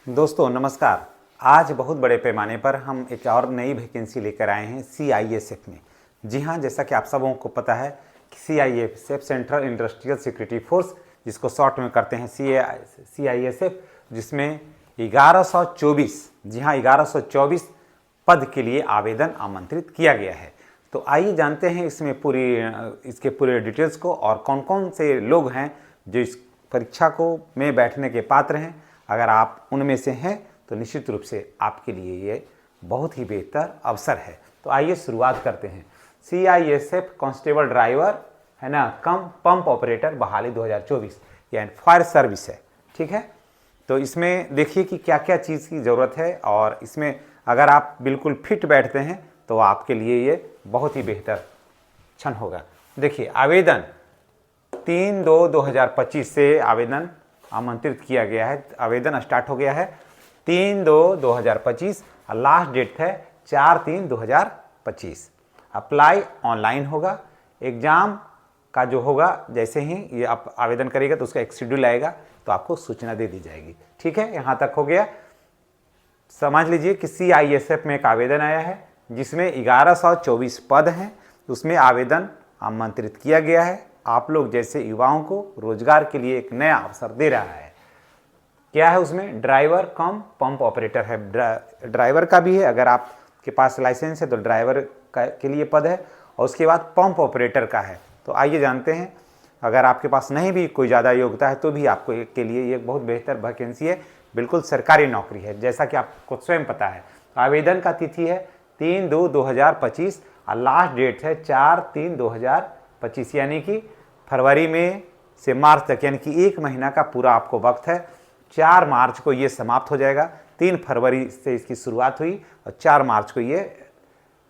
दोस्तों नमस्कार। आज बहुत बड़े पैमाने पर हम एक और नई वैकेंसी लेकर आए हैं CISF में। जी हाँ, जैसा कि आप सबों को पता है कि CISF central industrial security force, जिसको शॉर्ट में करते हैं CISF, जिसमें 1124, जी हाँ 1124 पद के लिए आवेदन आमंत्रित किया गया है। तो आइए जानते हैं इसके पूरे डिटेल्स को और कौन कौन से लोग हैं जो इस परीक्षा को में बैठने के पात्र हैं। अगर आप उनमें से हैं तो निश्चित रूप से आपके लिए ये बहुत ही बेहतर अवसर है। तो आइए शुरुआत करते हैं। CISF कांस्टेबल ड्राइवर है ना, कम पंप ऑपरेटर बहाली 2024 यानी फायर सर्विस है। ठीक है, तो इसमें देखिए कि क्या क्या चीज़ की ज़रूरत है और इसमें अगर आप बिल्कुल फिट बैठते हैं तो आपके लिए ये बहुत ही बेहतर क्षण होगा। देखिए, आवेदन 3/2/2025 से आवेदन आमंत्रित किया गया है। आवेदन स्टार्ट हो गया है 3/2/2025 और लास्ट डेट है 4/3/2025। अप्लाई ऑनलाइन होगा। एग्ज़ाम का जो होगा, जैसे ही ये आप आवेदन करेगा तो उसका एक शेड्यूल आएगा तो आपको सूचना दे दी जाएगी। ठीक है, यहाँ तक हो गया। समझ लीजिए कि CISF में एक आवेदन आया है जिसमें 1124 पद हैं। उसमें आवेदन आमंत्रित किया गया है। आप लोग जैसे युवाओं को रोजगार के लिए एक नया अवसर दे रहा है। क्या है उसमें? ड्राइवर कम पंप ऑपरेटर है। ड्राइवर का भी है, अगर आपके पास लाइसेंस है तो ड्राइवर के लिए पद है, और उसके बाद पंप ऑपरेटर का है। तो आइए जानते हैं। अगर आपके पास नहीं भी कोई ज़्यादा योग्यता है तो भी आपको के लिए ये बहुत बेहतर वैकेंसी है। बिल्कुल सरकारी नौकरी है, जैसा कि आपको स्वयं पता है। आवेदन का तिथि है 3/2/2025 और लास्ट डेट है 4/3/2025, यानी कि फरवरी में से मार्च तक, यानी कि 1 महीना का पूरा आपको वक्त है। 4 मार्च को ये समाप्त हो जाएगा। 3 फरवरी से इसकी शुरुआत हुई और 4 मार्च को ये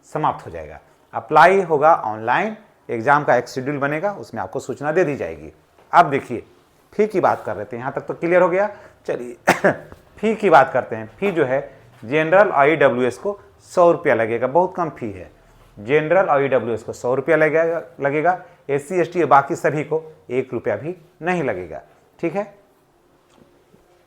समाप्त हो जाएगा। अप्लाई होगा ऑनलाइन। एग्ज़ाम का एक शेड्यूल बनेगा, उसमें आपको सूचना दे दी जाएगी। अब देखिए, फ़ी की बात कर रहे थे, यहाँ तक तो क्लियर हो गया। चलिए फ़ी की बात करते हैं। फ़ी जो है जनरल और EWS को 100 रुपया लगेगा, बहुत कम फ़ी है। जनरल और EWS को 100 रुपया लगेगा। SC ST और बाकी सभी को 1 रुपया भी नहीं लगेगा। ठीक है,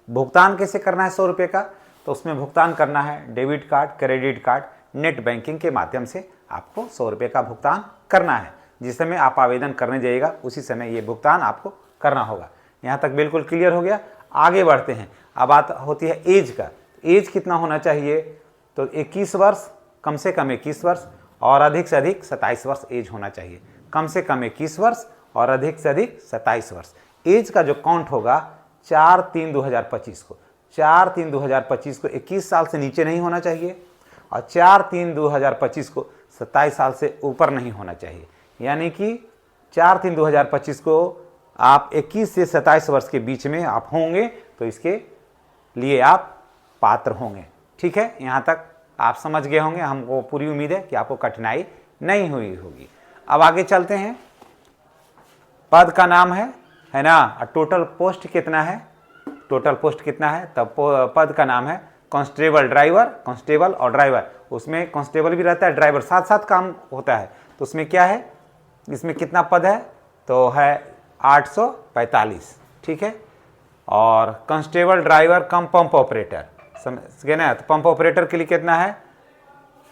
भुगतान कैसे करना है 100 रुपये का? तो उसमें भुगतान करना है debit card, credit card, net banking के माध्यम से आपको 100 रुपये का भुगतान करना है। जिस समय आप आवेदन करने जाइएगा उसी समय ये भुगतान आपको करना होगा। यहाँ तक बिल्कुल क्लियर हो गया। आगे बढ़ते हैं। अब बात होती है एज का। एज कितना होना चाहिए? तो 21 वर्ष, कम से कम 21 वर्ष और अधिक से अधिक 27 वर्ष एज होना चाहिए। कम से कम 21 वर्ष और अधिक से अधिक 27 वर्ष। एज का जो काउंट होगा 4/3/2025 को, 4/3/2025 को 21 साल से नीचे नहीं होना चाहिए और 4/3/2025 को 27 साल से ऊपर नहीं होना चाहिए। यानी कि 4/3/2025 को आप 21 से 27 वर्ष के बीच में आप होंगे तो इसके लिए आप पात्र होंगे। ठीक है, यहाँ तक आप समझ गए होंगे। हमको पूरी उम्मीद है कि आपको कठिनाई नहीं हुई होगी। अब आगे चलते हैं। पद का नाम है ना, टोटल पोस्ट कितना है? टोटल पोस्ट कितना है? तब पद का नाम है कांस्टेबल ड्राइवर, कांस्टेबल और ड्राइवर। उसमें कांस्टेबल भी रहता है, ड्राइवर साथ साथ काम होता है। तो उसमें क्या है, इसमें कितना पद है? तो है 845। ठीक है, और कांस्टेबल ड्राइवर कम पंप ऑपरेटर, समझ गए ना? तो पंप ऑपरेटर के लिए कितना है?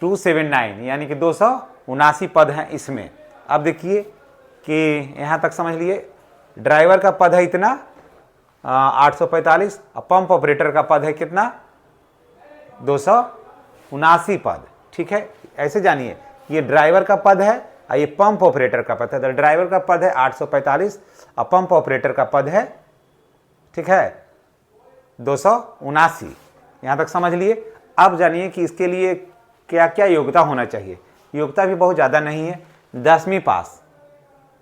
279, यानी कि 279 पद हैं इसमें। अब देखिए कि यहाँ तक समझ लिए, ड्राइवर का पद है इतना 845 और पंप ऑपरेटर का पद है कितना? 279 पद। ठीक है, ऐसे जानिए, ये ड्राइवर का पद है और ये पंप ऑपरेटर का पद है। तो ड्राइवर का पद है 845 और पंप ऑपरेटर का पद है, ठीक है, 279। यहाँ तक समझ लिए। अब जानिए कि इसके लिए क्या क्या योग्यता होना चाहिए। योग्यता भी बहुत ज़्यादा नहीं है। 10वीं पास,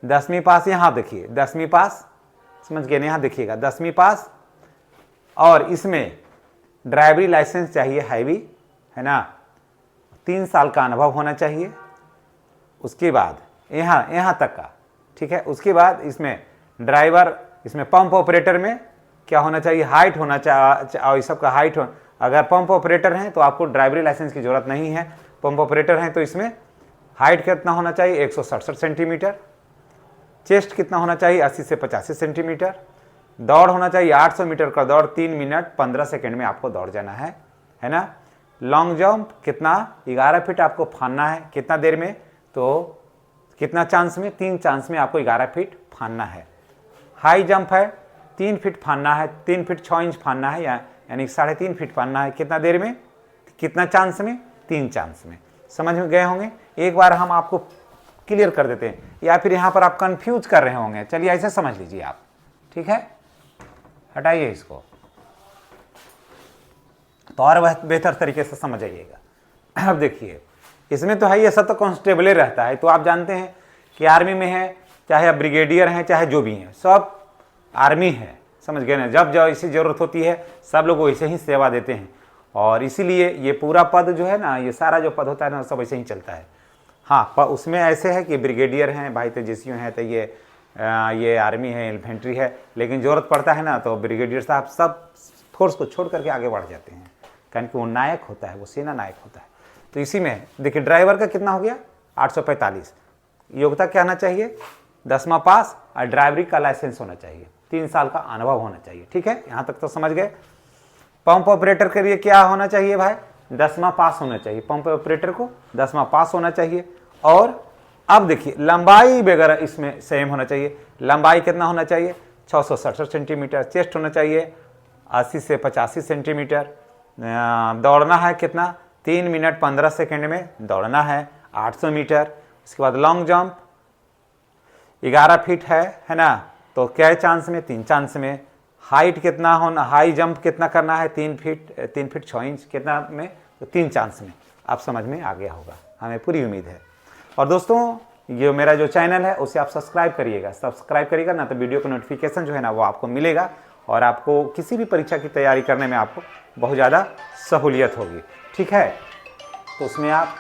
10वीं पास, यहाँ देखिए 10वीं पास, समझ गए ना? यहाँ देखिएगा 10वीं पास, और इसमें ड्राइवरी लाइसेंस चाहिए हैवी, है ना। 3 साल का अनुभव होना चाहिए। उसके बाद यहाँ तक का, ठीक है। उसके बाद इसमें ड्राइवर, इसमें पंप ऑपरेटर में क्या होना चाहिए? हाइट होना चाहिए, और इस सब का हाइट अगर पंप ऑपरेटर हैं तो आपको ड्राइवरी लाइसेंस की ज़रूरत नहीं है। पंप ऑपरेटर हैं तो इसमें हाइट कितना होना चाहिए? 167 सेंटीमीटर। चेस्ट कितना होना चाहिए? 80 से 85 सेंटीमीटर। दौड़ होना चाहिए 800 मीटर का दौड़ 3 मिनट 15 सेकेंड में आपको दौड़ जाना है ना। लॉन्ग जंप कितना 11 फीट आपको फानना है, कितना देर में, तो कितना चांस में, 3 चांस में आपको 11 फीट फानना है। हाई जंप है 3 फीट फानना है, 3 फीट 6 इंच फानना है, यानी 3.5 फीट फानना है, कितना देर में, कितना चांस में, 3 चांस में। समझ में गए होंगे। एक बार हम आपको क्लियर कर देते हैं, या फिर यहाँ पर आप कंफ्यूज कर रहे होंगे, चलिए ऐसे समझ लीजिए आप, ठीक है, हटाइए इसको तो और बेहतर तरीके से समझ आइएगा। अब देखिए इसमें तो है, ये सब तो कांस्टेबल रहता है, तो आप जानते हैं कि आर्मी में है, चाहे आप ब्रिगेडियर हैं, चाहे जो भी हैं, सब आर्मी है, समझ गए ना। जब जब ऐसी ज़रूरत होती है सब लोग वैसे ही सेवा देते हैं, और इसीलिए ये पूरा पद जो है ना, ये सारा जो पद होता है ना, सब ऐसे ही चलता है। हाँ, पर उसमें ऐसे है कि ब्रिगेडियर हैं भाई, तेजस्वी हैं, तो ये आर्मी है, इन्फेंट्री है, लेकिन ज़रूरत पड़ता है ना तो ब्रिगेडियर साहब सब फोर्स को छोड़ करके आगे बढ़ जाते हैं, कारण कि वो नायक होता है, वो सेना नायक होता है। तो इसी में देखिए ड्राइवर का कितना हो गया 845, योग्यता क्या आना चाहिए 10वां पास, और ड्राइवरी का लाइसेंस होना चाहिए, 3 साल का अनुभव होना चाहिए, ठीक है, यहाँ तक तो समझ गए। पंप ऑपरेटर के लिए क्या होना चाहिए भाई 10वां पास होना चाहिए, पंप ऑपरेटर को 10वां पास होना चाहिए। और अब देखिए लंबाई वगैरह इसमें सेम होना चाहिए, लंबाई कितना होना चाहिए 667 सेंटीमीटर, चेस्ट होना चाहिए 80 से 85 सेंटीमीटर, दौड़ना है कितना 3 मिनट 15 सेकेंड में दौड़ना है 800 मीटर। उसके बाद लॉन्ग जंप 11 फीट है ना, तो क्या चांस में 3 चांस में। हाइट कितना होना, हाई जंप कितना करना है 3 फीट 6 इंच, कितना में, तो 3 चांस में। आप समझ में आ गया होगा, हमें पूरी उम्मीद है। और दोस्तों ये मेरा जो चैनल है उसे आप सब्सक्राइब करिएगा, सब्सक्राइब करिएगा ना, तो वीडियो का नोटिफिकेशन जो है ना वो आपको मिलेगा, और आपको किसी भी परीक्षा की तैयारी करने में आपको बहुत ज़्यादा सहूलियत होगी, ठीक है। तो उसमें आप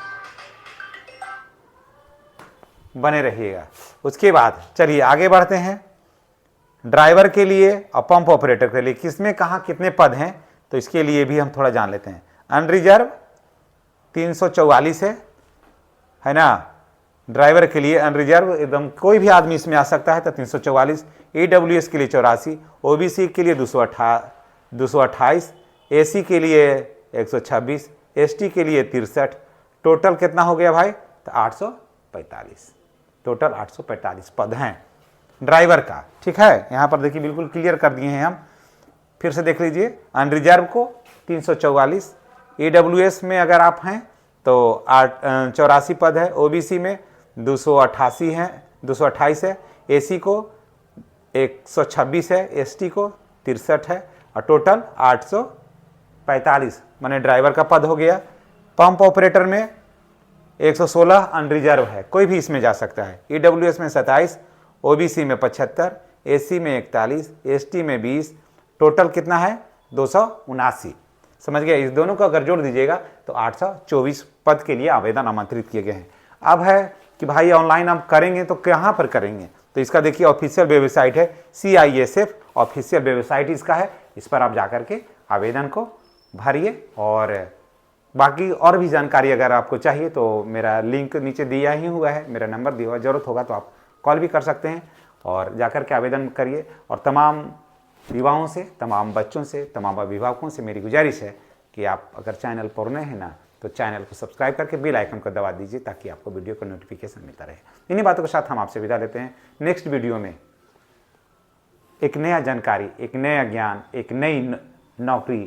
बने रहिएगा। उसके बाद चलिए आगे बढ़ते हैं। ड्राइवर के लिए और पंप ऑपरेटर के लिए किसमें कहाँ कितने पद हैं, तो इसके लिए भी हम थोड़ा जान लेते हैं। अनरिजर्व 344 है ना, ड्राइवर के लिए अनरिजर्व एकदम कोई भी आदमी इसमें आ सकता है, तो 344। EWS के लिए 84, OBC के लिए 228, AC के लिए 126, ST के लिए 63। टोटल कितना हो गया भाई, तो 845, टोटल 845 पद हैं ड्राइवर का, ठीक है। यहाँ पर देखिए बिल्कुल क्लियर कर दिए हैं हम, फिर से देख लीजिए। अनरिजर्व को 344, EWS में अगर आप हैं तो 84 पद है, OBC में 288 है, 228 है, AC को 126 है, ST को 63 है, और टोटल 845 माने ड्राइवर का पद हो गया। पंप ऑपरेटर में 116 अनरिजर्व है, कोई भी इसमें जा सकता है। EWS में 27, OBC में 75, AC में 41, ST में 20, टोटल कितना है 279। समझ गए, इस दोनों को अगर जोड़ दीजिएगा तो 824 पद के लिए आवेदन आमंत्रित किए गए हैं। अब है कि भाई ऑनलाइन आप करेंगे तो कहाँ पर करेंगे, तो इसका देखिए ऑफिशियल वेबसाइट है, CISF ऑफिशियल वेबसाइट इसका है, इस पर आप जाकर के आवेदन को भरिए। और बाकी और भी जानकारी अगर आपको चाहिए तो मेरा लिंक नीचे दिया ही हुआ है, मेरा नंबर दिया हुआ, ज़रूरत होगा तो आप कॉल भी कर सकते हैं और जाकर के आवेदन करिए। और तमाम युवाओं से, तमाम बच्चों से, तमाम अभिभावकों से मेरी गुजारिश है कि आप अगर चैनल पर नए हैं ना तो चैनल को सब्सक्राइब करके बेल आइकन को दबा दीजिए, ताकि आपको वीडियो का नोटिफिकेशन मिलता रहे। इन्हीं बातों के साथ हम आपसे विदा लेते हैं। नेक्स्ट वीडियो में एक नया जानकारी, एक नया ज्ञान, एक नई नौकरी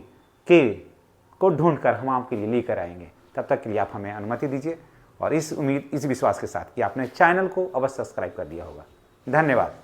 को ढूंढकर हम आपके लिए लेकर आएंगे। तब तक के लिए आप हमें अनुमति दीजिए, और इस उम्मीद, इस विश्वास के साथ कि आपने चैनल को अवश्य सब्सक्राइब कर दिया होगा। धन्यवाद।